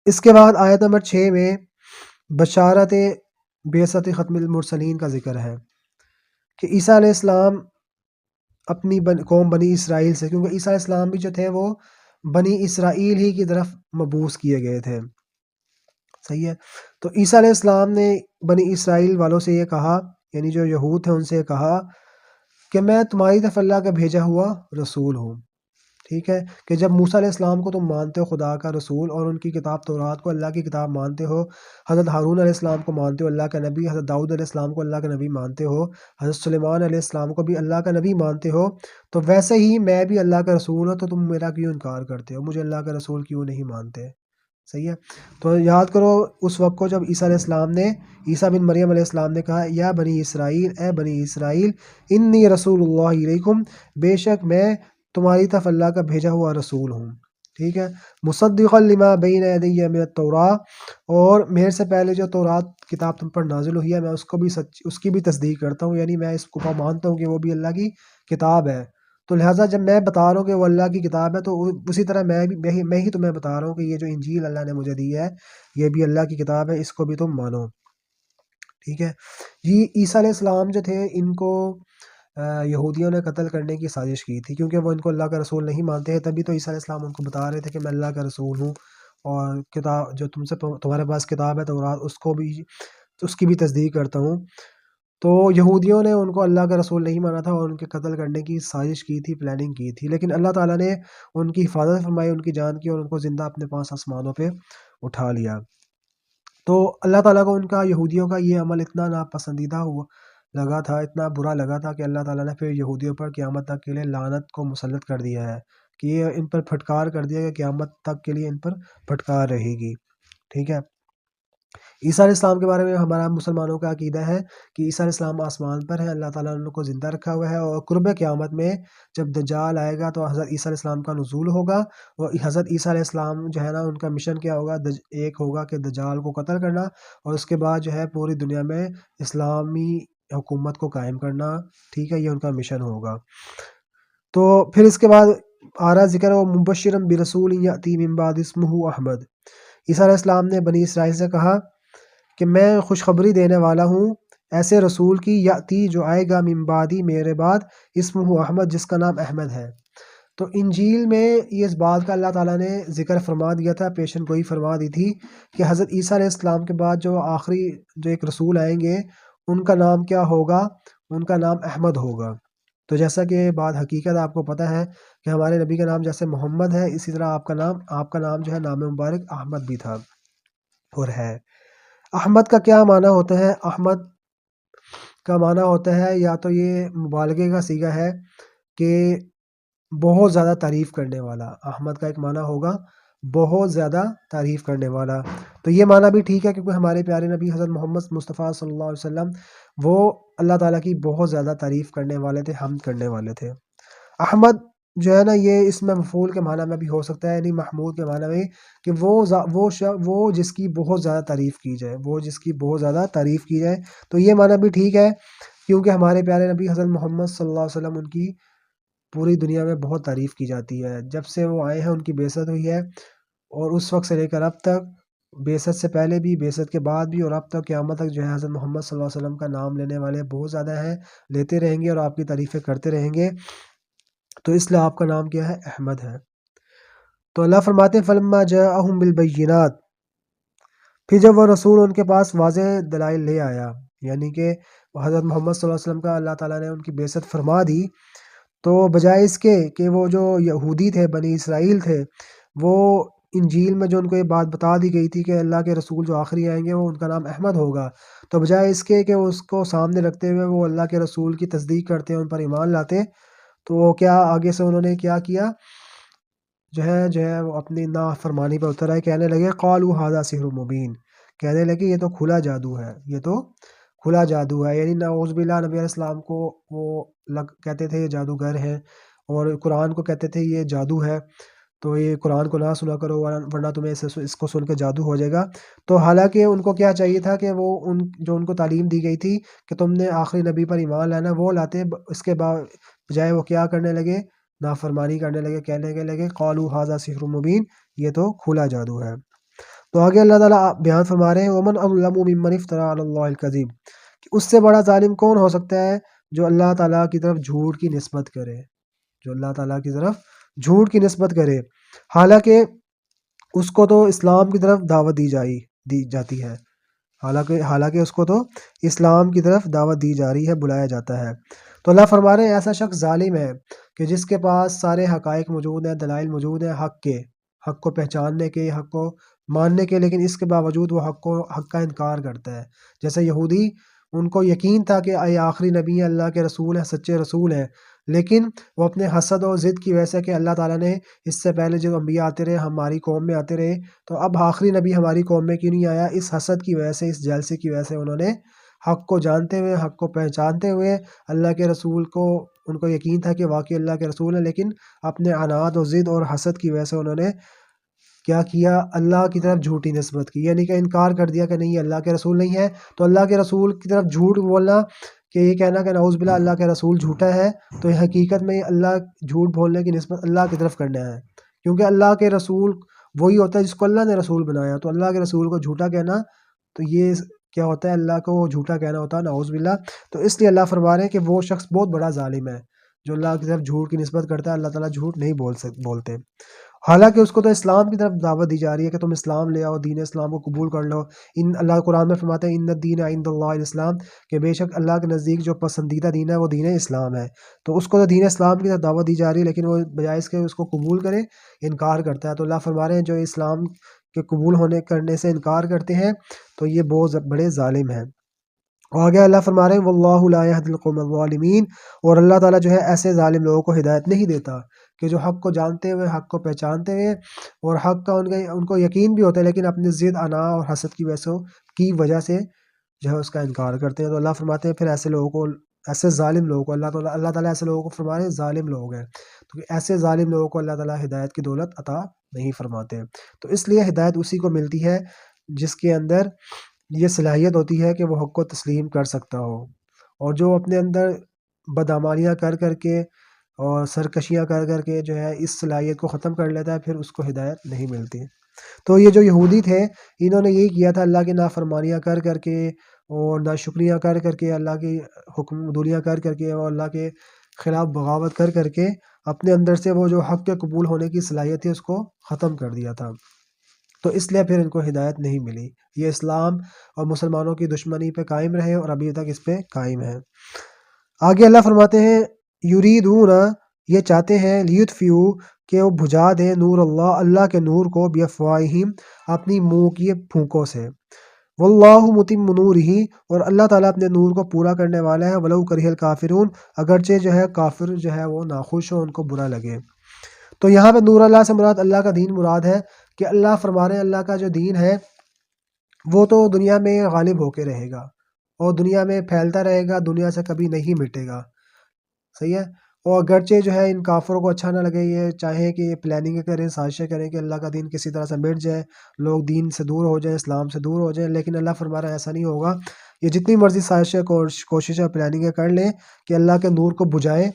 اس کے بعد آیت نمبر 6 میں بشارت بعثت ختم المرسلین کا ذکر ہے کہ عیسیٰ علیہ السلام اپنی قوم بنی اسرائیل سے، کیونکہ عیسیٰ علیہ السلام بھی جو تھے وہ بنی اسرائیل ہی کی طرف مبعوث کیے گئے تھے، صحیح ہے۔ تو عیسیٰ علیہ السلام نے بنی اسرائیل والوں سے یہ کہا، یعنی جو یہود تھے ان سے کہا کہ میں تمہاری طرف اللہ کا بھیجا ہوا رسول ہوں، ٹھیک ہے، کہ جب موسیٰ علیہ السلام کو تم مانتے ہو خدا کا رسول اور ان کی کتاب تورات کو اللہ کی کتاب مانتے ہو، حضرت ہارون علیہ السلام کو مانتے ہو اللہ کا نبی، حضرت داؤد علیہ السلام کو اللہ کا نبی مانتے ہو، حضرت سلیمان علیہ السلام کو بھی اللہ کا نبی مانتے ہو، تو ویسے ہی میں بھی اللہ کا رسول ہوں، تو تم میرا کیوں انکار کرتے ہو، مجھے اللہ کا رسول کیوں نہیں مانتے، صحیح ہے۔ تو یاد کرو اس وقت کو جب عیسیٰ علیہ السلام نے، عیسیٰ بن مریم علیہ السلام نے کہا یا بنی اسرائیل، اے بنی اسرائیل، انی رسول اللہ علیکم، بے شک میں تمہاری طرف اللہ کا بھیجا ہوا رسول ہوں، ٹھیک ہے، مصدقا لما بین یدی من التوراۃ، اور میرے سے پہلے جو تورات کتاب تم پر نازل ہوئی ہے میں اس کی بھی تصدیق کرتا ہوں، یعنی میں اس کو مانتا ہوں کہ وہ بھی اللہ کی کتاب ہے، تو لہٰذا جب میں بتا رہا ہوں کہ وہ اللہ کی کتاب ہے تو اسی طرح میں ہی تمہیں بتا رہا ہوں کہ یہ جو انجیل اللہ نے مجھے دی ہے یہ بھی اللہ کی کتاب ہے، اس کو بھی تم مانو، ٹھیک ہے۔ یہ عیسیٰ علیہ السلام جو تھے ان کو یہودیوں نے قتل کرنے کی سازش کی تھی، کیونکہ وہ ان کو اللہ کا رسول نہیں مانتے ہیں، تبھی تو عیسیٰ علیہ السلام ان کو بتا رہے تھے کہ میں اللہ کا رسول ہوں، اور کتاب جو تمہارے پاس کتاب ہے تورات اس کی بھی تصدیق کرتا ہوں۔ تو یہودیوں نے ان کو اللہ کا رسول نہیں مانا تھا اور ان کے قتل کرنے کی سازش کی تھی، پلاننگ کی تھی، لیکن اللہ تعالیٰ نے ان کی حفاظت فرمائی، ان کی جان کی، اور ان کو زندہ اپنے پاس آسمانوں پہ اٹھا لیا۔ تو اللہ تعالیٰ کو ان کا، یہودیوں کا یہ عمل اتنا ناپسندیدہ لگا تھا، اتنا برا لگا تھا کہ اللہ تعالیٰ نے پھر یہودیوں پر قیامت تک کے لیے لعنت کو مسلط کر دیا ہے، کہ یہ ان پر پھٹکار کر دیا کہ قیامت تک کے لیے ان پر پھٹکار رہے گی، ٹھیک ہے۔ عیسیٰ علیہ السلام کے بارے میں ہمارا مسلمانوں کا عقیدہ ہے کہ عیسیٰ علیہ السلام آسمان پر ہے، اللہ تعالیٰ نے ان کو زندہ رکھا ہوا ہے، اور قرب قیامت میں جب دجال آئے گا تو حضرت عیسیٰ علیہ السلام کا نزول ہوگا، اور حضرت عیسیٰ علیہ السلام جو ہے نا ان کا مشن کیا ہوگا، ایک ہوگا کہ دجال کو قتل کرنا، اور اس کے بعد جو ہے پوری دنیا میں اسلامی حکومت کو قائم کرنا، ٹھیک ہے، یہ ان کا مشن ہوگا۔ تو پھر اس کے بعد آ رہا ذکر ہے مبشرا برسول یأتی من بعد اسمہ احمد، عیسیٰ علیہ السلام نے بنی اسرائیل سے کہا کہ میں خوشخبری دینے والا ہوں ایسے رسول کی، یاتی جو آئے گا، من بعدی میرے بعد، اسمہ احمد جس کا نام احمد ہے۔ تو انجیل میں یہ اس بات کا اللہ تعالیٰ نے ذکر فرما دیا تھا، پیشن گوئی فرما دی تھی کہ حضرت عیسیٰ علیہ السلام کے بعد جو آخری جو ایک رسول آئیں گے ان کا نام کیا ہوگا، ان کا نام احمد ہوگا۔ تو جیسا کہ بات حقیقت آپ کو پتہ ہے کہ ہمارے نبی کا نام جیسے محمد ہے، اسی طرح آپ کا نام جو ہے نام مبارک احمد بھی تھا اور ہے۔ احمد کا کیا معنی ہوتا ہے؟ احمد کا معنی ہوتا ہے یا تو یہ مبالغے کا صیغہ ہے کہ بہت زیادہ تعریف کرنے والا، احمد کا ایک معنی ہوگا بہت زیادہ تعریف کرنے والا، تو یہ معنی بھی ٹھیک ہے کیونکہ ہمارے پیارے نبی حضرت محمد مصطفیٰ صلی اللہ علیہ وسلم وہ اللہ تعالیٰ کی بہت زیادہ تعریف کرنے والے تھے، حمد کرنے والے تھے۔ احمد جو ہے نا یہ اس میں مفعول کے معنی میں بھی ہو سکتا ہے، یعنی محمود کے معنی میں کہ وہ جس کی بہت زیادہ تعریف کی جائے، وہ جس کی بہت زیادہ تعریف کی جائے، تو یہ معنی بھی ٹھیک ہے کیونکہ ہمارے پیارے نبی حضرت محمد صلی اللہ علیہ وسلم ان کی پوری دنیا میں بہت تعریف کی جاتی ہے، جب سے وہ آئے ہیں ان کی بعثت ہوئی ہے، اور اس وقت سے لے کر اب تک، بعثت سے پہلے بھی، بعثت کے بعد بھی، اور اب تک قیامت تک جو ہے حضرت محمد صلی اللہ علیہ وسلم کا نام لینے والے بہت زیادہ ہیں، لیتے رہیں گے اور آپ کی تعریفیں کرتے رہیں گے، تو اس لیے آپ کا نام کیا ہے؟ احمد ہے۔ تو اللہ فرماتے ہیں فلما جاءہم بالبینات، پھر جب وہ رسول ان کے پاس واضح دلائل لے آیا، یعنی کہ حضرت محمد صلی اللہ علیہ وسلم کا اللہ تعالیٰ نے ان کی بعثت فرما دی، تو بجائے اس کے کہ وہ جو یہودی تھے، بنی اسرائیل تھے، وہ انجیل میں جو ان کو یہ بات بتا دی گئی تھی کہ اللہ کے رسول جو آخری آئیں گے وہ ان کا نام احمد ہوگا، تو بجائے اس کے کہ اس کو سامنے رکھتے ہوئے وہ اللہ کے رسول کی تصدیق کرتے ہیں، ان پر ایمان لاتے، تو کیا آگے سے انہوں نے کیا کیا، جو ہے وہ اپنی نافرمانی پر اتر آئے، کہنے لگے قالوا ھذا سحر مبین، کہنے لگے یہ تو کھلا جادو ہے، یہ تو کھلا جادو ہے، یعنی نعوذ باللہ نبی علیہ السلام کو وہ کہتے تھے یہ جادوگر ہیں، اور قرآن کو کہتے تھے یہ جادو ہے، تو یہ قرآن کو نہ سنا کرو ورنہ تمہیں اس کو سن کے جادو ہو جائے گا۔ تو حالانکہ ان کو کیا چاہیے تھا کہ وہ جو ان کو تعلیم دی گئی تھی کہ تم نے آخری نبی پر ایمان لانا وہ لاتے، اس کے بجائے وہ کیا کرنے لگے؟ نافرمانی کرنے لگے، کہنے لگے قالوا ھذا سحر مبین، یہ تو کھلا جادو ہے۔ تو آگے اللہ تعالیٰ بیان فرما رہے ہیں ومن اظلم ممن افترى علی اللہ الکذب، کہ اس سے بڑا ظالم کون ہو سکتا ہے جو اللہ تعالیٰ کی طرف جھوٹ کی نسبت کرے، جو اللہ تعالیٰ کی طرف جھوٹ کی نسبت کرے، حالانکہ اس کو تو اسلام کی طرف دعوت دی جاتی ہے، حالانکہ اس کو تو اسلام کی طرف دعوت دی جا رہی ہے، بلایا جاتا ہے۔ تو اللہ فرما رہے ہیں ایسا شخص ظالم ہے کہ جس کے پاس سارے حقائق موجود ہیں، دلائل موجود ہیں حق کو پہچاننے کے، حق کو ماننے کے، لیکن اس کے باوجود وہ حق کا انکار کرتا ہے۔ جیسے یہودی، ان کو یقین تھا کہ یہ آخری نبی ہے، اللہ کے رسول ہیں، سچے رسول ہیں، لیکن وہ اپنے حسد اور ضد کی وجہ سے کہ اللہ تعالیٰ نے اس سے پہلے جو انبیاء آتے رہے ہماری قوم میں آتے رہے، تو اب آخری نبی ہماری قوم میں کیوں نہیں آیا، اس حسد کی وجہ سے، اس جلسے کی وجہ سے انہوں نے حق کو جانتے ہوئے، حق کو پہچانتے ہوئے اللہ کے رسول کو، ان کو یقین تھا کہ واقعی اللہ کے رسول ہیں، لیکن اپنے عناد و ضد اور حسد کی وجہ سے انہوں نے کیا کیا، اللہ کی طرف جھوٹی نسبت کی، یعنی کہ انکار کر دیا کہ نہیں یہ اللہ کے رسول نہیں ہے۔ تو اللہ کے رسول کی طرف جھوٹ بولنا، کہ یہ کہنا کہ نعوذ باللہ اللہ کے رسول جھوٹا ہے، تو یہ حقیقت میں اللہ جھوٹ بولنے کی نسبت اللہ کی طرف کرنا ہے، کیونکہ اللہ کے رسول وہی ہوتا ہے جس کو اللہ نے رسول بنایا، تو اللہ کے رسول کو جھوٹا کہنا تو یہ کیا ہوتا ہے، اللہ کو جھوٹا کہنا ہوتا ہے، نعوذ باللہ۔ تو اس لیے اللہ فرما رہے ہیں کہ وہ شخص بہت بڑا ظالم ہے جو اللہ کی طرف جھوٹ کی نسبت کرتا ہے، اللہ تعالیٰ جھوٹ نہیں بولتے، حالانکہ اس کو تو اسلام کی طرف دعوت دی جا رہی ہے کہ تم اسلام لے آؤ، دین اسلام کو قبول کر لو۔ اللہ قرآن میں فرماتا ہے ان الدین عند اللہ الاسلام، کہ بے شک اللہ کے نزدیک جو پسندیدہ دین ہے وہ دین اسلام ہے۔ تو اس کو تو دین اسلام کی طرف دعوت دی جا رہی ہے، لیکن وہ بجائے اس کے اس کو قبول کرے انکار کرتا ہے۔ تو اللہ فرما رہے ہیں جو اسلام کے قبول کرنے سے انکار کرتے ہیں تو یہ بہت بڑے ظالم ہیں۔ اور آگے اللہ فرما رہے ہیں واللہ لا یہدی القوم الظالمین، اور اللہ تعالیٰ جو ہے ایسے ظالم لوگوں کو ہدایت نہیں دیتا کہ جو حق کو جانتے ہوئے، حق کو پہچانتے ہوئے، اور حق کا ان کو یقین بھی ہوتا ہے، لیکن اپنی ضد، انا اور حسد کی وجہ سے جو ہے اس کا انکار کرتے ہیں۔ تو اللہ فرماتے ہیں پھر ایسے لوگوں کو، ایسے ظالم لوگوں کو اللہ تعالیٰ ایسے لوگوں کو فرما رہے ہیں ظالم لوگ ہیں، تو ایسے ظالم لوگوں کو اللہ تعالیٰ ہدایت کی دولت عطا نہیں فرماتے۔ تو اس لیے ہدایت اسی کو ملتی ہے جس کے اندر یہ صلاحیت ہوتی ہے کہ وہ حق کو تسلیم کر سکتا ہو، اور جو اپنے اندر بدعمالیاں کر کے اور سرکشیاں کر کے جو ہے اس صلاحیت کو ختم کر لیتا ہے، پھر اس کو ہدایت نہیں ملتی۔ تو یہ جو یہودی تھے انہوں نے یہی کیا تھا، اللہ کی نافرمانیاں کر کے اور ناشکریاں کر کے، اللہ کی حکم دوریاں کر کے اور اللہ کے خلاف بغاوت کر کے اپنے اندر سے وہ جو حق کے قبول ہونے کی صلاحیت تھی اس کو ختم کر دیا تھا، تو اس لیے پھر ان کو ہدایت نہیں ملی۔ یہ اسلام اور مسلمانوں کی دشمنی پہ قائم رہے اور ابھی تک اس پہ قائم ہے۔ آگے اللہ فرماتے ہیں یریدون، یہ چاہتے ہیں، لیطفئوا، کہ وہ بجھا دیں، نور اللہ کے نور کو، بافواہہم، اپنی منہ کی پھونکوں سے، واللہ متم نورہ، اور اللہ تعالیٰ اپنے نور کو پورا کرنے والا ہے، ولو کرہ الکافرون، اگرچہ جو ہے کافر جو ہے وہ ناخوش ہو، ان کو برا لگے۔ تو یہاں پہ نور اللہ سے مراد اللہ کا دین مراد ہے، کہ اللہ فرما رہے ہیں اللہ کا جو دین ہے وہ تو دنیا میں غالب ہو کے رہے گا اور دنیا میں پھیلتا رہے گا، دنیا سے کبھی نہیں مٹے گا، صحیح ہے۔ اور اگرچہ جو ہے ان کافروں کو اچھا نہ لگے، یہ چاہیں کہ یہ پلاننگ کریں، سازشیں کریں کہ اللہ کا دین کسی طرح سے مٹ جائے، لوگ دین سے دور ہو جائیں، اسلام سے دور ہو جائیں، لیکن اللہ فرما رہا ہے ایسا نہیں ہوگا۔ یہ جتنی مرضی سازشیں، کوششیں، پلاننگیں کر لیں کہ اللہ کے نور کو بجھائیں،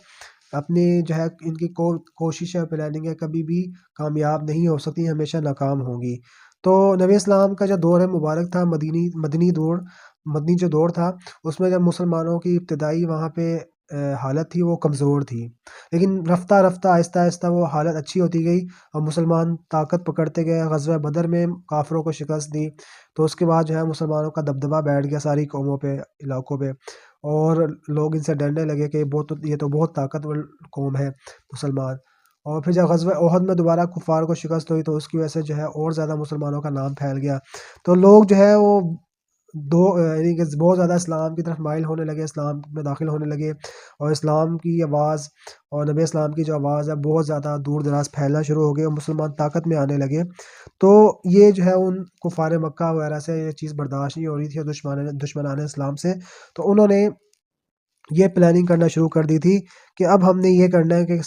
اپنی جو ہے ان کی کوششیں، پلاننگیں کبھی بھی کامیاب نہیں ہو سکتی، ہمیشہ ناکام ہوں گی۔ تو نبی اسلام کا جو دور مبارک تھا، مدنی جو دور تھا، اس میں جب مسلمانوں کی ابتدائی وہاں پہ حالت تھی وہ کمزور تھی، لیکن رفتہ رفتہ آہستہ آہستہ وہ حالت اچھی ہوتی گئی اور مسلمان طاقت پکڑتے گئے، غزوہ بدر میں کافروں کو شکست دی، تو اس کے بعد جو ہے مسلمانوں کا دبدبہ بیٹھ گیا ساری قوموں پہ، علاقوں پہ، اور لوگ ان سے ڈرنے لگے کہ یہ تو بہت طاقتور قوم ہے مسلمان۔ اور پھر جب غزوہ احد میں دوبارہ کفار کو شکست ہوئی تو اس کی وجہ سے جو ہے اور زیادہ مسلمانوں کا نام پھیل گیا، تو لوگ جو ہے وہ یعنی کہ بہت زیادہ اسلام کی طرف مائل ہونے لگے، اسلام میں داخل ہونے لگے، اور اسلام کی آواز اور نبی اسلام کی جو آواز ہے بہت زیادہ دور دراز پھیلنا شروع ہو گئی اور مسلمان طاقت میں آنے لگے۔ تو یہ جو ہے ان کفار مکہ وغیرہ سے یہ چیز برداشت نہیں ہو رہی تھی، دشمنان اسلام سے، تو انہوں نے یہ پلاننگ کرنا شروع کر دی تھی کہ اب ہم نے یہ کرنا ہے کہ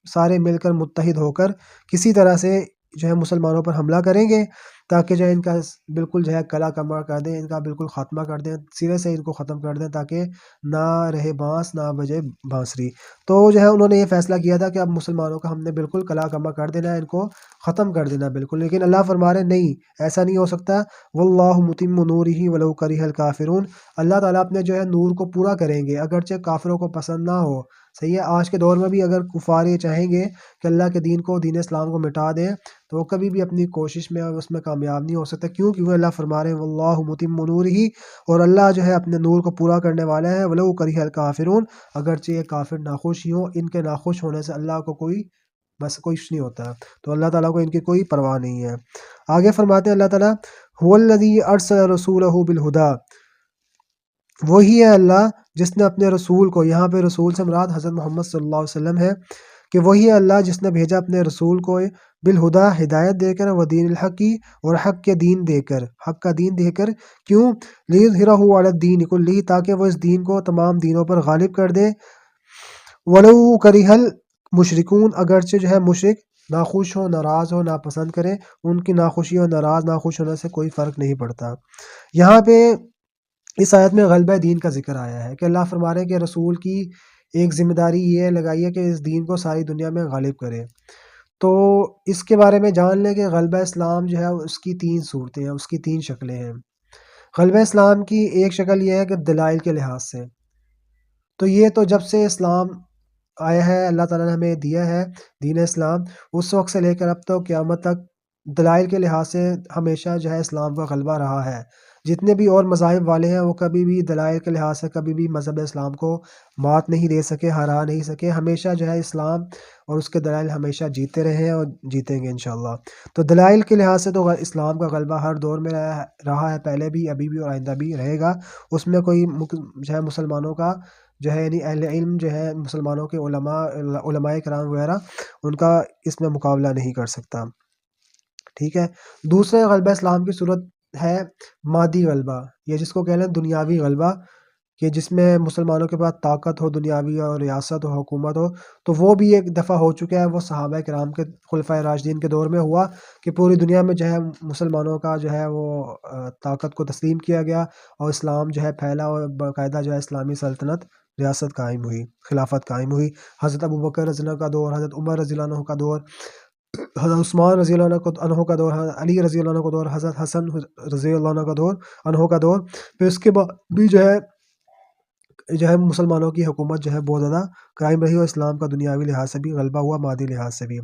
سارے مل کر متحد ہو کر کسی طرح سے جو ہے مسلمانوں پر حملہ کریں گے تاکہ جو ہے ان کا بالکل جو ہے کلا کما کر دیں، ان کا بالکل خاتمہ کر دیں، سرے سے ان کو ختم کر دیں تاکہ نہ رہے بانس نہ بجے بانسری۔ تو جو ہے انہوں نے یہ فیصلہ کیا تھا کہ اب مسلمانوں کا ہم نے بالکل کلا کما کر دینا ہے، ان کو ختم کر دینا بالکل، لیکن اللہ فرما رہے نہیں، ایسا نہیں ہو سکتا۔ واللہ متم نورہ ولو کرہ الکافرون، اللہ تعالیٰ اپنے جو ہے نور کو پورا کریں گے اگرچہ کافروں کو پسند نہ ہو۔ صحیح ہے، آج کے دور میں بھی اگر کفار یہ چاہیں گے کہ اللہ کے دین کو، دین اسلام کو مٹا دیں، تو وہ کبھی بھی اپنی کوشش میں اور اس میں کامیاب نہیں ہو سکتا۔ کیوں؟ کیونکہ اللہ فرما رہے ہیں واللہ متم نورہ، اور اللہ جو ہے اپنے نور کو پورا کرنے والا ہے، ولو کرہ الکافرون، اگرچہ یہ کافر ناخوش ہی ہوں، ان کے ناخوش ہونے سے اللہ کو کوئی بس کچھ نہیں ہوتا، تو اللہ تعالیٰ کو ان کی کوئی پرواہ نہیں ہے۔ آگے فرماتے ہیں اللہ تعالیٰ هو الذی ارسل رسولہ بالہدیٰ، وہی ہے اللہ جس نے اپنے رسول کو، یہاں پہ رسول سے مراد حضرت محمد صلی اللہ علیہ وسلم ہے، کہ وہی ہے اللہ جس نے بھیجا اپنے رسول کو بالہدیٰ، ہدایت دے کر، ودین الحق کی، اور حق کے دین دے کر، حق کا دین دے کر، کیوں؟ لیظہرہ علی الدین کلہ، تاکہ وہ اس دین کو تمام دینوں پر غالب کر دے، ولو کرہ المشرکون، اگرچہ جو ہے مشرک ناخوش ہو، ناراض ہو، ناپسند کریں، ان کی ناخوشی اور ناخوش ہونے سے کوئی فرق نہیں پڑتا۔ یہاں پہ اس آیت میں غلبہ دین کا ذکر آیا ہے کہ اللہ فرما رہے ہیں کہ رسول کی ایک ذمہ داری یہ لگائی ہے کہ اس دین کو ساری دنیا میں غالب کرے۔ تو اس کے بارے میں جان لیں کہ غلبہ اسلام جو ہے اس کی 3 صورتیں ہیں، اس کی 3 شکلیں ہیں۔ غلبہ اسلام کی ایک شکل یہ ہے کہ دلائل کے لحاظ سے، تو یہ تو جب سے اسلام آیا ہے، اللہ تعالیٰ نے ہمیں دیا ہے دین اسلام، اس وقت سے لے کر اب تو قیامت تک دلائل کے لحاظ سے ہمیشہ جو ہے اسلام کا غلبہ رہا ہے۔ جتنے بھی اور مذاہب والے ہیں وہ کبھی بھی دلائل کے لحاظ سے کبھی بھی مذہب اسلام کو مات نہیں دے سکے، ہرا نہیں سکے، ہمیشہ جو ہے اسلام اور اس کے دلائل ہمیشہ جیتے رہے ہیں اور جیتیں گے انشاءاللہ۔ تو دلائل کے لحاظ سے تو اسلام کا غلبہ ہر دور میں رہا ہے، پہلے بھی، ابھی بھی اور آئندہ بھی رہے گا۔ اس میں کوئی جو ہے مسلمانوں کا جو ہے یعنی اہل علم جو ہے مسلمانوں کے علماء کرام وغیرہ، ان کا اس میں مقابلہ نہیں کر سکتا۔ ٹھیک ہے، دوسرے غلبہ اسلام کی صورت ہے مادی غلبہ، یہ جس کو کہہ لیں دنیاوی غلبہ، کہ جس میں مسلمانوں کے پاس طاقت ہو دنیاوی اور ریاست ہو، حکومت ہو، تو وہ بھی ایک دفعہ ہو چکا ہے، وہ صحابہ کرام کے خلفائے راشدین کے دور میں ہوا کہ پوری دنیا میں جو ہے مسلمانوں کا جو ہے وہ طاقت کو تسلیم کیا گیا اور اسلام جو ہے پھیلا اور باقاعدہ جو ہے اسلامی سلطنت ریاست قائم ہوئی، خلافت قائم ہوئی۔ حضرت ابوبکر رضی اللہ عنہ کا دور، حضرت عمر رضی اللہ عنہ کا دور، حضرت عثمان رضی اللہ عنہ کا دور، حضرت علی رضی اللہ عنہ کا دور، حضرت حسن رضی اللہ عنہ کا دور، پھر اس کے بعد بھی جو ہے مسلمانوں کی حکومت جو ہے بہت زیادہ قائم رہی اور اسلام کا دنیاوی لحاظ سے بھی غلبہ ہوا، مادی لحاظ سے بھی۔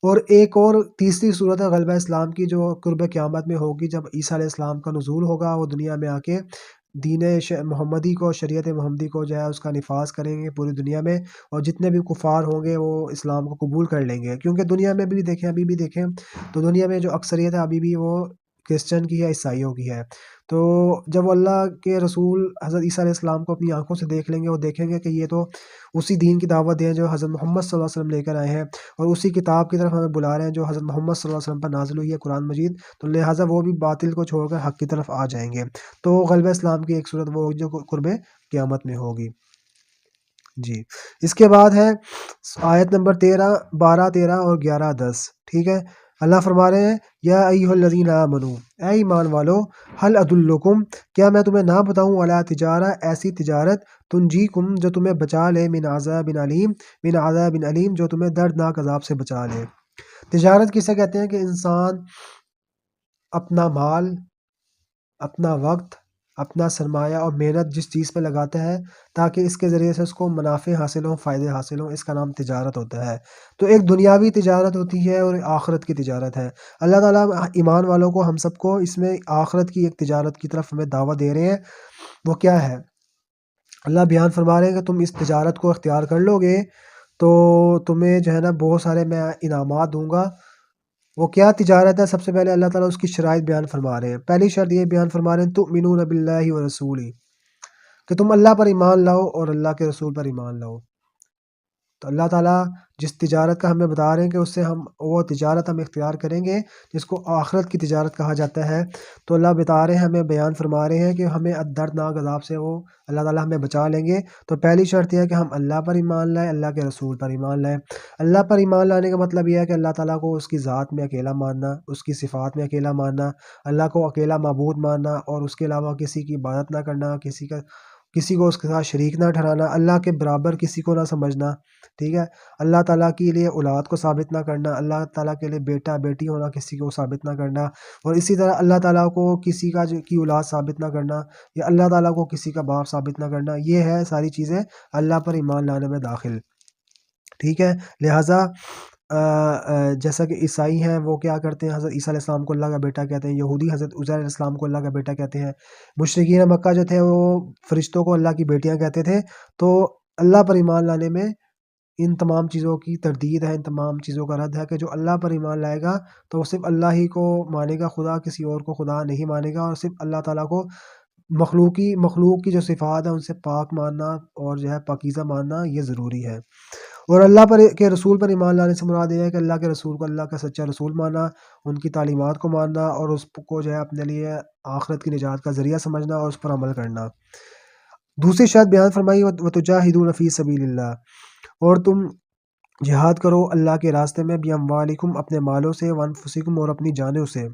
اور ایک اور تیسری صورت ہے غلبہ اسلام کی جو قرب قیامت میں ہوگی، جب عیسیٰ علیہ السلام کا نزول ہوگا، وہ دنیا میں آ کے دین محمدی کو، شریعت محمدی کو جو ہے اس کا نفاذ کریں گے پوری دنیا میں، اور جتنے بھی کفار ہوں گے وہ اسلام کو قبول کر لیں گے، کیونکہ دنیا میں بھی دیکھیں، ابھی بھی دیکھیں تو دنیا میں جو اکثریت ہے ابھی بھی وہ کرسچن کی ہے، عیسائیوں کی ہے۔ تو جب اللہ کے رسول حضرت عیسیٰ علیہ السلام کو اپنی آنکھوں سے دیکھ لیں گے، وہ دیکھیں گے کہ یہ تو اسی دین کی دعوت دیں جو حضرت محمد صلی اللہ علیہ وسلم لے کر آئے ہیں، اور اسی کتاب کی طرف ہمیں بلا رہے ہیں جو حضرت محمد صلی اللہ علیہ وسلم پر نازل ہوئی ہے، قرآن مجید، تو لہٰذا وہ بھی باطل کو چھوڑ کر حق کی طرف آ جائیں گے۔ تو غلبہ اسلام کی ایک صورت وہ ہوگی جو قرب قیامت میں ہوگی۔ جی، اس کے بعد ہے آیت نمبر 12، 13 اور 11، 10۔ ٹھیک ہے، اللہ فرما رہے ہیں یا ایھا الذین آمنوا، اے ایمان والو، هل ادلکم، کیا میں تمہیں نہ بتاؤں، علی تجارہ، ایسی تجارت، تنجیکم، جو تمہیں بچا لے، من عذاب علیم، جو تمہیں دردناک عذاب سے بچا لے۔ تجارت کسے کہتے ہیں کہ انسان اپنا مال، اپنا وقت، اپنا سرمایہ اور محنت جس چیز پہ لگاتا ہے تاکہ اس کے ذریعے سے اس کو منافع حاصل ہوں، فائدے حاصل ہوں، اس کا نام تجارت ہوتا ہے۔ تو ایک دنیاوی تجارت ہوتی ہے اور آخرت کی تجارت ہے۔ اللہ تعالیٰ ایمان والوں کو، ہم سب کو اس میں آخرت کی ایک تجارت کی طرف ہمیں دعوت دے رہے ہیں۔ وہ کیا ہے؟ اللہ بیان فرما رہے ہیں کہ تم اس تجارت کو اختیار کر لو گے تو تمہیں جو ہے نا بہت سارے میں انعامات دوں گا۔ وہ کیا تجارت ہے؟ سب سے پہلے اللہ تعالیٰ اس کی شرائط بیان فرما رہے ہیں۔ پہلی شرط یہ بیان فرما رہے ہیں تؤمنون باللہ ورسولہ، کہ تم اللہ پر ایمان لاؤ اور اللہ کے رسول پر ایمان لاؤ۔ تو اللہ تعالیٰ جس تجارت کا ہمیں بتا رہے ہیں کہ اس سے ہم وہ تجارت ہم اختیار کریں گے جس کو آخرت کی تجارت کہا جاتا ہے، تو اللہ بتا رہے ہیں، ہمیں بیان فرما رہے ہیں کہ ہمیں دردناک عذاب سے وہ اللہ تعالیٰ ہمیں بچا لیں گے۔ تو پہلی شرط یہ ہے کہ ہم اللہ پر ایمان لائیں، اللہ کے رسول پر ایمان لائیں۔ اللہ پر ایمان لانے کا مطلب یہ ہے کہ اللہ تعالیٰ کو اس کی ذات میں اکیلا ماننا، اس کی صفات میں اکیلا ماننا، اللہ کو اکیلا معبود ماننا اور اس کے علاوہ کسی کی عبادت نہ کرنا، کسی کو اس کے ساتھ شریک نہ ٹھہرانا، اللہ کے برابر کسی کو نہ سمجھنا، ٹھیک ہے۔ اللہ تعالیٰ کے لیے اولاد کو ثابت نہ کرنا، اللہ تعالیٰ کے لیے بیٹا بیٹی ہونا کسی کو ثابت نہ کرنا، اور اسی طرح اللہ تعالیٰ کو کسی کی اولاد ثابت نہ کرنا یا اللہ تعالیٰ کو کسی کا باپ ثابت نہ کرنا، یہ ہے ساری چیزیں اللہ پر ایمان لانے میں داخل، ٹھیک ہے۔ لہٰذا جیسا کہ عیسائی ہیں وہ کیا کرتے ہیں، حضرت عیسیٰ علیہ السلام کو اللہ کا بیٹا کہتے ہیں، یہودی حضرت عزیر علیہ السلام کو اللہ کا بیٹا کہتے ہیں، مشرکین مکہ جو تھے وہ فرشتوں کو اللہ کی بیٹیاں کہتے تھے۔ تو اللہ پر ایمان لانے میں ان تمام چیزوں کی تردید ہے، ان تمام چیزوں کا رد ہے کہ جو اللہ پر ایمان لائے گا تو وہ صرف اللہ ہی کو مانے گا، خدا کسی اور کو خدا نہیں مانے گا، اور صرف اللہ تعالیٰ کو مخلوق کی جو صفات ہیں ان سے پاک ماننا اور جو ہے پاکیزہ ماننا یہ ضروری ہے۔ اور اللہ کے رسول پر ایمان لانے سے مراد یہ ہے کہ اللہ کے رسول کو اللہ کا سچا رسول ماننا، ان کی تعلیمات کو ماننا اور اس کو جو ہے اپنے لیے آخرت کی نجات کا ذریعہ سمجھنا اور اس پر عمل کرنا۔ دوسری شرط بیان فرمائی وَتُجَاهِدُونَ فِي سَبِيلِ اللَّهِ، اور تم جہاد کرو اللہ کے راستے میں، بِأَمْوَالِكُمْ اپنے مالوں سے، وَأَنفُسِكُمْ اور اپنی جانوں سے،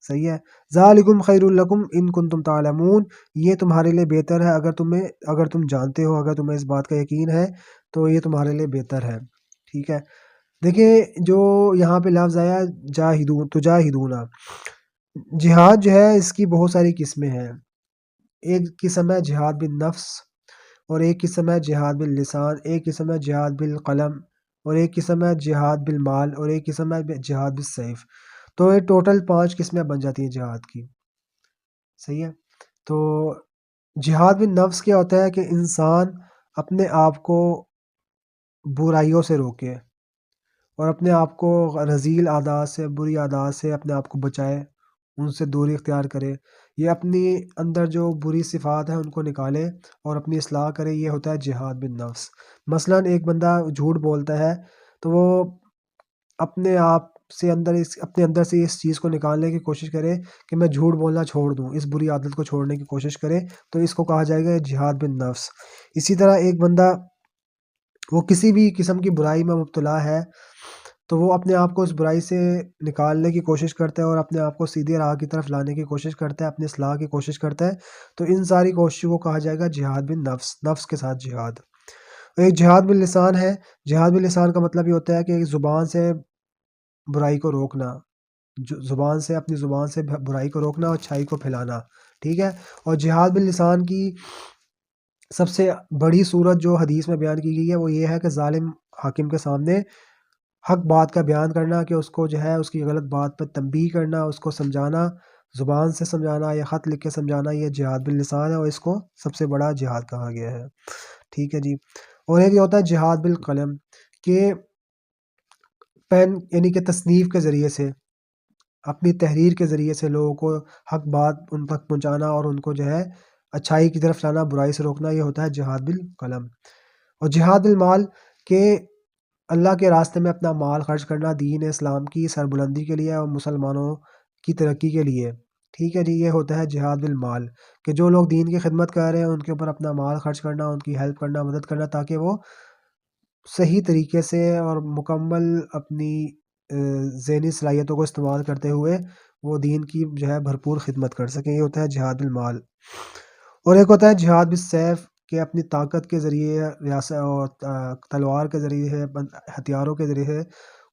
صحیح ہے۔ ذَلِكُمْ خَيْرٌ لَكُمْ إِن كُنتُمْ تَعْلَمُونَ، یہ تمہارے لیے بہتر ہے اگر تم جانتے ہو، اگر تمہیں اس بات کا یقین ہے تو یہ تمہارے لیے بہتر ہے، ٹھیک ہے۔ دیکھیں جو یہاں پہ لفظ آیا تجاہدون، جہاد جو ہے اس کی بہت ساری قسمیں ہیں۔ ایک قسم ہے جہاد بالنفس، اور ایک قسم ہے جہاد باللسان، ایک قسم ہے جہاد بالقلم، اور ایک قسم ہے جہاد بالمال، اور ایک قسم ہے جہاد بالسیف۔ تو یہ ٹوٹل 5 قسمیں بن جاتی ہیں جہاد کی، صحیح ہے۔ تو جہاد بالنفس کیا ہوتا ہے کہ انسان اپنے آپ کو برائیوں سے روکے اور اپنے آپ کو رذیل عادات سے، بری عادات سے اپنے آپ کو بچائے، ان سے دوری اختیار کرے، یہ اپنی اندر جو بری صفات ہیں ان کو نکالے اور اپنی اصلاح کرے، یہ ہوتا ہے جہاد بالنفس۔ مثلا ایک بندہ جھوٹ بولتا ہے تو وہ اپنے آپ سے اپنے اندر سے اس چیز کو نکالنے کی کوشش کرے کہ میں جھوٹ بولنا چھوڑ دوں، اس بری عادت کو چھوڑنے کی کوشش کرے، تو اس کو کہا جائے گا جہاد بالنفس۔ اسی طرح ایک بندہ وہ کسی بھی قسم کی برائی میں مبتلا ہے تو وہ اپنے آپ کو اس برائی سے نکالنے کی کوشش کرتا ہے اور اپنے آپ کو سیدھے راہ کی طرف لانے کی کوشش کرتا ہے، اپنی اصلاح کی کوشش کرتا ہے، تو ان ساری کوششوں کو کہا جائے گا جہاد بالنفس، نفس کے ساتھ جہاد۔ ایک جہاد باللسان ہے، جہاد باللسان کا مطلب یہ ہوتا ہے کہ زبان سے برائی کو روکنا، زبان سے اپنی زبان سے برائی کو روکنا اور اچھائی کو پھیلانا، ٹھیک ہے۔ اور جہاد باللسان کی سب سے بڑی صورت جو حدیث میں بیان کی گئی ہے وہ یہ ہے کہ ظالم حاکم کے سامنے حق بات کا بیان کرنا، کہ اس کو جو ہے اس کی غلط بات پر تنبیہ کرنا، اس کو سمجھانا، زبان سے سمجھانا یا خط لکھ کے سمجھانا، یہ جہاد باللسان ہے اور اس کو سب سے بڑا جہاد کہا گیا ہے، ٹھیک ہے جی۔ اور ایک یہ ہوتا ہے جہاد بالقلم، کہ پین یعنی کہ تصنیف کے ذریعے سے، اپنی تحریر کے ذریعے سے لوگوں کو حق بات ان تک پہنچانا اور ان کو جو ہے اچھائی کی طرف لانا، برائی سے روکنا، یہ ہوتا ہے جہاد بالقلم۔ اور جہاد بالمال، کہ اللہ کے راستے میں اپنا مال خرچ کرنا، دین اسلام کی سربلندی کے لیے اور مسلمانوں کی ترقی کے لیے، ٹھیک ہے جی، یہ ہوتا ہے جہاد بالمال، کہ جو لوگ دین کی خدمت کر رہے ہیں ان کے اوپر اپنا مال خرچ کرنا، ان کی ہیلپ کرنا، مدد کرنا، تاکہ وہ صحیح طریقے سے اور مکمل اپنی ذہنی صلاحیتوں کو استعمال کرتے ہوئے وہ دین کی جو ہے بھرپور خدمت کر سکیں، یہ ہوتا ہے جہاد بالمال۔ اور ایک ہوتا ہے جہاد بالسیف، کہ اپنی طاقت کے ذریعے، ریاست اور تلوار کے ذریعے ہے، ہتھیاروں کے ذریعے ہے،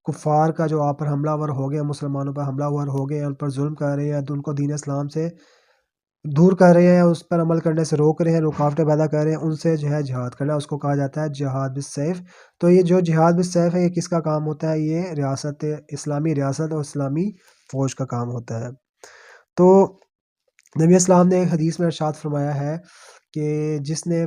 کفار کا جو آپ پر حملہ ور ہو گئے، مسلمانوں پر حملہ ور ہو گئے، ان پر ظلم کر رہے ہیں، ان کو دین اسلام سے دور کر رہے ہیں، اس پر عمل کرنے سے روک رہے ہیں، رکاوٹیں پیدا کر رہے ہیں، ان سے جو ہے جہاد کرنا، اس کو کہا جاتا ہے جہاد بالسیف۔ تو یہ جو جہاد بالسیف ہے یہ کس کا کام ہوتا ہے؟ یہ ریاست اسلامی ریاست اور اسلامی فوج کا کام ہوتا ہے۔ تو نبی اسلام نے ایک حدیث میں ارشاد فرمایا ہے کہ جس نے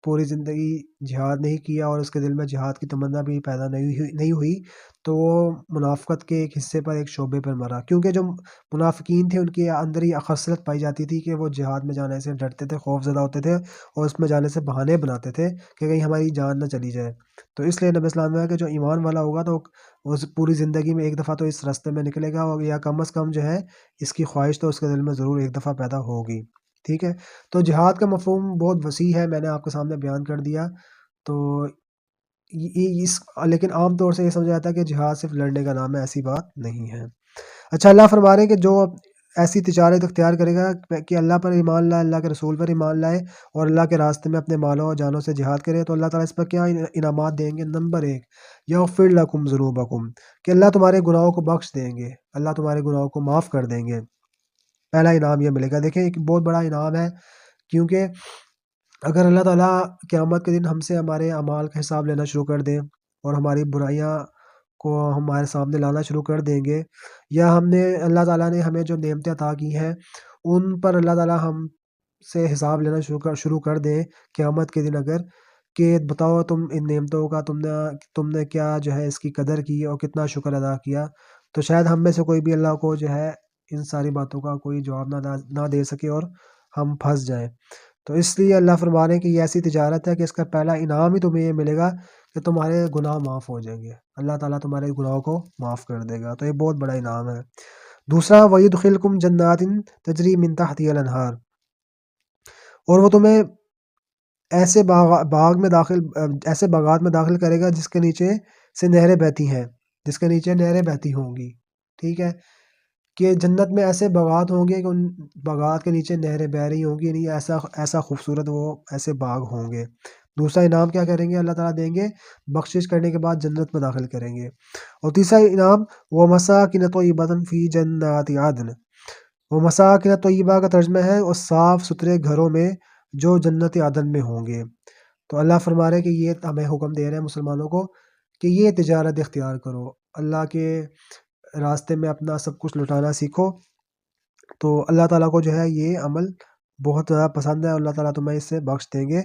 پوری زندگی جہاد نہیں کیا اور اس کے دل میں جہاد کی تمنا بھی پیدا نہیں ہوئی تو وہ منافقت کے ایک حصے پر، ایک شعبے پر مرا، کیونکہ جو منافقین تھے ان کے اندر ہی خصلت پائی جاتی تھی کہ وہ جہاد میں جانے سے ڈرتے تھے، خوف زدہ ہوتے تھے اور اس میں جانے سے بہانے بناتے تھے کہ کہیں ہماری جان نہ چلی جائے۔ تو اس لیے نبی اسلام نے کہ جو ایمان والا ہوگا تو وہ پوری زندگی میں ایک دفعہ تو اس راستے میں نکلے گا، یا کم از کم جو ہے اس کی خواہش تو اس کے دل میں ضرور ایک دفعہ پیدا ہوگی، ٹھیک ہے۔ تو جہاد کا مفہوم بہت وسیع ہے، میں نے آپ کے سامنے بیان کر دیا۔ تو لیکن عام طور سے یہ سمجھا جاتا ہے کہ جہاد صرف لڑنے کا نام ہے، ایسی بات نہیں ہے۔ اچھا، اللہ فرما رہے ہیں کہ جو ایسی تجارت اختیار کرے گا کہ اللہ پر ایمان لائے، اللہ کے رسول پر ایمان لائے اور اللہ کے راستے میں اپنے مالوں اور جانوں سے جہاد کرے، تو اللہ تعالیٰ اس پر کیا انعامات دیں گے؟ نمبر 1، یغفر لکم ذنوبکم، کہ اللہ تمہارے گناہوں کو بخش دیں گے، اللہ تمہارے گناہوں کو معاف کر دیں گے۔ پہلا انعام یہ ملے گا۔ دیکھیں ایک بہت بڑا انعام ہے، کیونکہ اگر اللہ تعالیٰ قیامت کے دن ہم سے ہمارے اعمال کا حساب لینا شروع کر دیں اور ہماری برائیاں کو ہمارے سامنے لانا شروع کر دیں گے، یا اللہ تعالیٰ نے ہمیں جو نعمتیں عطا کی ہیں ان پر اللہ تعالیٰ ہم سے حساب لینا شروع کر دیں قیامت کے دن، اگر کہ بتاؤ تم ان نعمتوں کا تم نے کیا جو ہے اس کی قدر کی اور کتنا شکر ادا کیا، تو شاید ہم میں سے کوئی بھی اللہ کو جو ہے ان ساری باتوں کا کوئی جواب نہ دے سکے اور ہم پھنس جائیں۔ تو اس لیے اللہ فرما رہے ہیں کہ یہ ایسی تجارت ہے کہ اس کا پہلا انعام ہی تمہیں یہ ملے گا کہ تمہارے گناہ معاف ہو جائیں گے، اللہ تعالیٰ تمہارے گناہوں کو معاف کر دے گا، تو یہ بہت بڑا انعام ہے۔ دوسرا، وَيُدْخِلْكُمْ جَنَّاتٍ تَجْرِي مِن تَحْتِهَا الْأَنْهَارُ، اور وہ تمہیں ایسے باغات میں داخل کرے گا جس کے نیچے سے نہریں بہتی ہیں، جس کے نیچے نہریں بہتی ہوں گی، ٹھیک ہے، کہ جنت میں ایسے باغات ہوں گے کہ ان باغات کے نیچے نہریں بہہ رہی ہوں گی، نہیں ایسا خوبصورت وہ ایسے باغ ہوں گے۔ دوسرا انعام کیا کریں گے؟ اللہ تعالیٰ دیں گے، بخشش کرنے کے بعد جنت میں داخل کریں گے۔ اور تیسرا انعام وَمَسَاكِنَ طَيِّبَةً فِي جَنَّاتِ عَدْنٍ، وَمَسَاكِنَ طَيِّبَةً کا ترجمہ ہے اور صاف ستھرے گھروں میں جو جنت عدن میں ہوں گے۔ تو اللہ فرما رہے کہ یہ ہمیں حکم دے رہے ہیں مسلمانوں کو کہ یہ تجارت اختیار کرو، اللہ کے راستے میں اپنا سب کچھ لٹانا سیکھو، تو اللہ تعالیٰ کو جو ہے یہ عمل بہت زیادہ پسند ہے، اللہ تعالیٰ تمہیں اس سے بخش دیں گے۔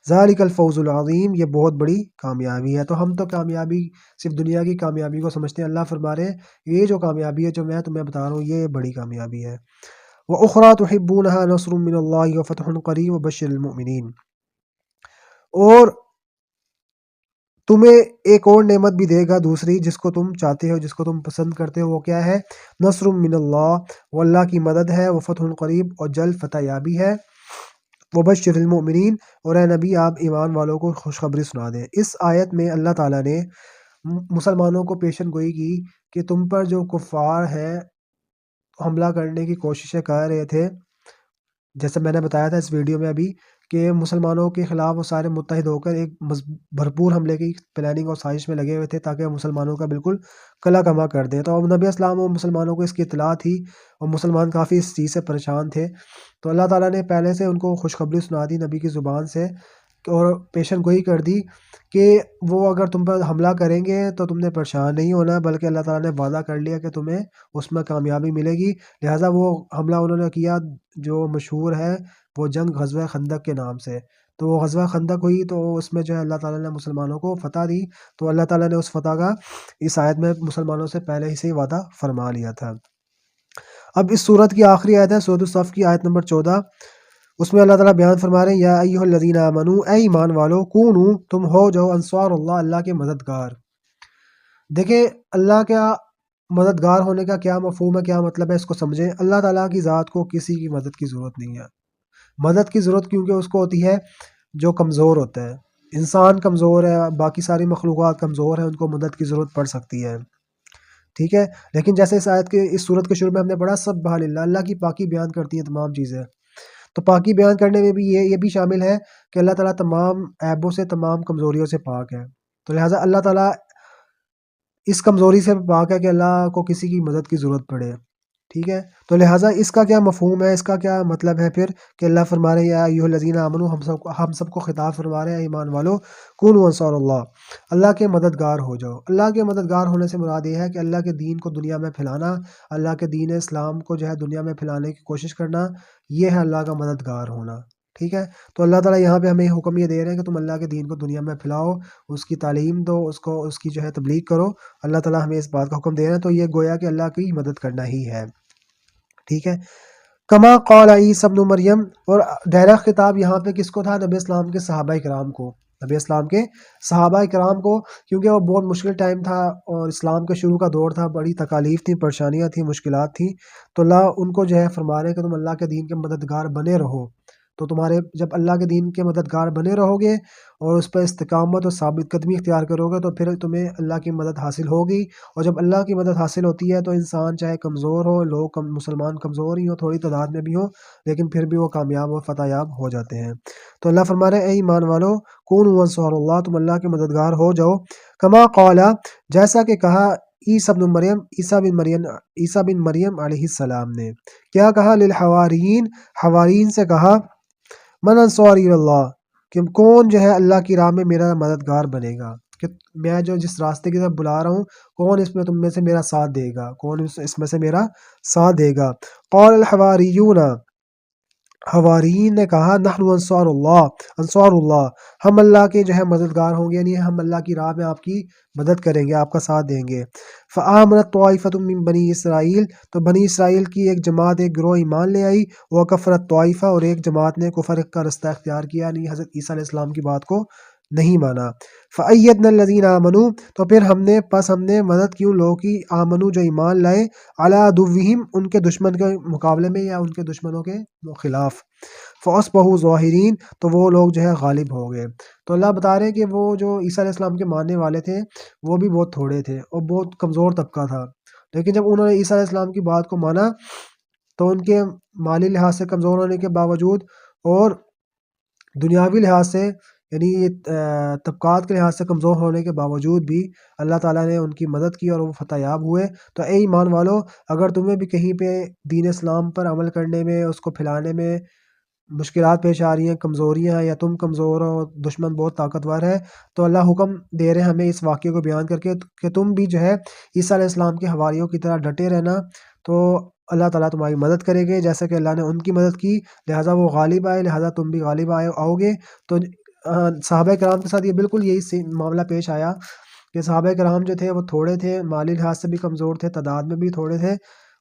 ذالک الفوز العظیم، یہ بہت بڑی کامیابی ہے۔ تو ہم تو کامیابی صرف دنیا کی کامیابی کو سمجھتے ہیں، اللہ فرما رہے ہیں یہ جو کامیابی ہے جو میں تمہیں بتا رہا ہوں یہ بڑی کامیابی ہے۔ وَأُخْرَىٰ تُحِبُّونَهَا نَصْرٌ مِّنَ اللَّهِ وَفَتْحٌ قَرِيبٌ وَبَشِّرِ الْمُؤْمِنِينَ، اور تمہیں ایک اور نعمت بھی دے گا دوسری جس کو تم چاہتے ہو، جس کو تم پسند کرتے ہو، وہ کیا ہے؟ نصر من اللہ، وہ اللہ کی مدد ہے، وہ فتح قریب اور جلد فتح یابی ہے، وبشر المؤمنین، اور اے نبی آپ ایمان والوں کو خوشخبری سنا دیں۔ اس آیت میں اللہ تعالیٰ نے مسلمانوں کو پیشن گوئی کی کہ تم پر جو کفار ہیں حملہ کرنے کی کوششیں کر رہے تھے، جیسے میں نے بتایا تھا اس ویڈیو میں ابھی کہ مسلمانوں کے خلاف وہ سارے متحد ہو کر ایک بھرپور حملے کی پلاننگ اور سازش میں لگے ہوئے تھے تاکہ مسلمانوں کا بالکل کلا کما کر دیں۔ تو اب نبی اسلام و مسلمانوں کو اس کی اطلاع تھی اور مسلمان کافی اس چیز سے پریشان تھے، تو اللہ تعالیٰ نے پہلے سے ان کو خوشخبری سنا دی نبی کی زبان سے اور پیشن گوئی کر دی کہ وہ اگر تم پر حملہ کریں گے تو تم نے پریشان نہیں ہونا، بلکہ اللہ تعالیٰ نے وعدہ کر لیا کہ تمہیں اس میں کامیابی ملے گی۔ لہٰذا وہ حملہ انہوں نے کیا جو مشہور ہے وہ جنگ غزوہ خندق کے نام سے، تو وہ غزوہ خندق ہوئی، تو اس میں جو ہے اللہ تعالیٰ نے مسلمانوں کو فتح دی، تو اللہ تعالیٰ نے اس فتح کا اس آیت میں مسلمانوں سے پہلے ہی سے وعدہ فرما لیا تھا۔ اب اس سورت کی آخری آیت ہے سورۃ الصف کی آیت نمبر 14، اس میں اللہ تعالیٰ بیان فرما رہے ہیں یا ایھا الذین آمنوا، اے ایمان والو، کونوا، تم ہو جو انصار اللہ، اللہ کے مددگار۔ دیکھیں اللہ کا مددگار ہونے کا کیا مفہوم ہے، کیا مطلب ہے، اس کو سمجھیں۔ اللہ تعالیٰ کی ذات کو کسی کی مدد کی ضرورت نہیں ہے، مدد کی ضرورت کیونکہ اس کو ہوتی ہے جو کمزور ہوتا ہے، انسان کمزور ہے، باقی ساری مخلوقات کمزور ہیں، ان کو مدد کی ضرورت پڑ سکتی ہے، ٹھیک ہے۔ لیکن جیسے اس آیت کے اس صورت کے شروع میں ہم نے پڑھا سبح للہ، اللہ کی پاکی بیان کرتی ہیں تمام چیزیں، تو پاکی بیان کرنے میں بھی یہ بھی شامل ہے کہ اللہ تعالیٰ تمام عیبوں سے، تمام کمزوریوں سے پاک ہے، تو لہٰذا اللہ تعالیٰ اس کمزوری سے پاک ہے کہ اللہ کو کسی کی مدد کی ضرورت پڑے، ٹھیک ہے۔ تو لہٰذا اس کا کیا مفہوم ہے، اس کا کیا مطلب ہے پھر کہ اللہ فرما رہے ہیں یا ایھا الذین آمنوا، ہم سب کو خطاب فرما رہے ہیں ایمان والو، کونوا انصار اللہ، اللہ کے مددگار ہو جاؤ۔ اللہ کے مددگار ہونے سے مراد یہ ہے کہ اللہ کے دین کو دنیا میں پھیلانا، اللہ کے دین اسلام کو جو ہے دنیا میں پھیلانے کی کوشش کرنا، یہ ہے اللہ کا مددگار ہونا، ٹھیک ہے، تو اللہ تعالیٰ یہاں پہ ہمیں حکم یہ دے رہے ہیں کہ تم اللہ کے دین کو دنیا میں پھیلاؤ، اس کی تعلیم دو، اس کی جو ہے تبلیغ کرو۔ اللہ تعالیٰ ہمیں اس بات کا حکم دے رہے ہیں، تو یہ گویا کہ اللہ کی مدد کرنا ہی ہے، ٹھیک ہے۔ کما قال عیسی ابن مریم، اور ڈائریکٹ خطاب یہاں پہ کس کو تھا؟ نبی اسلام کے صحابہ کرام کو، نبی اسلام کے صحابہ کرام کو، کیونکہ وہ بہت مشکل ٹائم تھا اور اسلام کے شروع کا دور تھا، بڑی تکالیف تھی، پریشانیاں تھیں، مشکلات تھیں، تو اللہ ان کو جو ہے فرما رہے ہیں کہ تم اللہ کے دین کے مددگار بنے رہو۔ تو تمہارے جب اللہ کے دین کے مددگار بنے رہو گے اور اس پر استقامت اور ثابت قدمی اختیار کرو گے تو پھر تمہیں اللہ کی مدد حاصل ہوگی، اور جب اللہ کی مدد حاصل ہوتی ہے تو انسان چاہے کمزور ہو، لوگ مسلمان کمزور ہی ہو، تھوڑی تعداد میں بھی ہو، لیکن پھر بھی وہ کامیاب اور فتح یاب ہو جاتے ہیں۔ تو اللہ فرما رہے ہیں اے ایمان والو کونوا انصار اللہ، تم اللہ کے مددگار ہو جاؤ، کما قالا، جیسا کہ کہا عیسیٰ بن مریم علیہ السلام نے، کیا کہا؟ للحواریین، حواریین سے کہا، من انصاری اللہ، کہ کون جو ہے اللہ کی راہ میں میرا مددگار بنے گا، کہ میں جو جس راستے کی طرف بلا رہا ہوں، کون اس میں تم میں سے میرا ساتھ دے گا، کون اس میں سے میرا ساتھ دے گا؟ قال الحواریون، حواریین نے کہا، نحن انصار اللہ، ہم اللہ کے جو ہے مددگار ہوں گے، یعنی ہم اللہ کی راہ میں آپ کی مدد کریں گے، آپ کا ساتھ دیں گے۔ فآمنت طائفۃ من بنی اسرائیل، تو بنی اسرائیل کی ایک جماعت، ایک گروہ ایمان لے آئی، وکفرت طائفہ، اور ایک جماعت نے کفر کا رستہ اختیار کیا، یعنی حضرت عیسیٰ علیہ السلام کی بات کو نہیں مانا۔ فأیدنا الذین آمنوا، تو پھر ہم نے مدد کی ان لوگوں کی، آمنو جو ایمان لائے، علی عدوہم، ان کے دشمن کے مقابلے میں یا ان کے دشمنوں کے خلاف، فاصبحوا ظاہرین، تو وہ لوگ جو ہے غالب ہو گئے۔ تو اللہ بتا رہے ہیں کہ وہ جو عیسیٰ علیہ السلام کے ماننے والے تھے وہ بھی بہت تھوڑے تھے اور بہت کمزور طبقہ تھا، لیکن جب انہوں نے عیسیٰ علیہ السلام کی بات کو مانا تو ان کے مالی لحاظ سے کمزور ہونے کے باوجود اور دنیاوی لحاظ سے یعنی طبقات کے لحاظ سے کمزور ہونے کے باوجود بھی اللہ تعالیٰ نے ان کی مدد کی اور وہ فتح یاب ہوئے۔ تو اے ایمان والو، اگر تمہیں بھی کہیں پہ دین اسلام پر عمل کرنے میں، اس کو پھیلانے میں مشکلات پیش آ رہی ہیں، کمزوریاں ہیں، یا تم کمزور ہو، دشمن بہت طاقتور ہے، تو اللہ حکم دے رہے ہیں ہمیں اس واقعے کو بیان کر کے کہ تم بھی جو ہے عیسیٰ علیہ السلام کے حواریوں کی طرح ڈٹے رہنا، تو اللہ تعالیٰ تمہاری مدد کرے گے، جیسا کہ اللہ نے ان کی مدد کی، لہٰذا وہ غالب آئے، لہٰذا تم بھی غالب آؤ گے۔ تو صحابہ کرام کے ساتھ یہ بالکل یہی معاملہ پیش آیا کہ صحابہ کرام جو تھے وہ تھوڑے تھے، مالی لحاظ سے بھی کمزور تھے، تعداد میں بھی تھوڑے تھے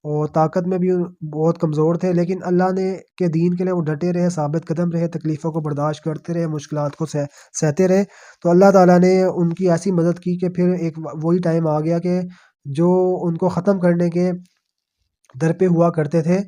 اور طاقت میں بھی بہت کمزور تھے، لیکن اللہ نے کے دین کے لیے وہ ڈٹے رہے، ثابت قدم رہے، تکلیفوں کو برداشت کرتے رہے، مشکلات کو سہتے رہے، تو اللہ تعالیٰ نے ان کی ایسی مدد کی کہ پھر ایک وہی ٹائم آ گیا کہ جو ان کو ختم کرنے کے در پہ ہوا کرتے تھے،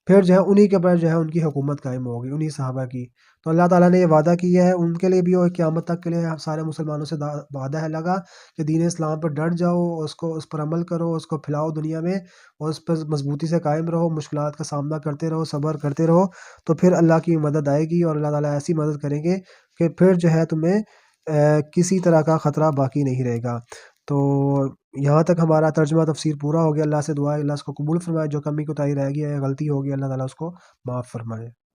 پھر جو ہے انہی کے پر جو ہے ان کی حکومت قائم ہوگی، انہی صحابہ کی۔ تو اللہ تعالیٰ نے یہ وعدہ کیا ہے ان کے لیے بھی اور قیامت تک کے لیے سارے مسلمانوں سے وعدہ ہے لگا کہ دین اسلام پر ڈٹ جاؤ، اس پر عمل کرو، اس کو پھیلاؤ دنیا میں، اور اس پر مضبوطی سے قائم رہو، مشکلات کا سامنا کرتے رہو، صبر کرتے رہو، تو پھر اللہ کی مدد آئے گی اور اللہ تعالیٰ ایسی مدد کریں گے کہ پھر جو ہے تمہیں کسی طرح کا خطرہ باقی نہیں رہے گا۔ تو یہاں تک ہمارا ترجمہ تفسیر پورا ہو گیا۔ اللہ سے دعا ہے اللہ اس کو قبول فرمائے، جو کمی کوتاہی رہ گئی ہے، غلطی ہوگی، اللہ تعالیٰ اس کو معاف فرمائے۔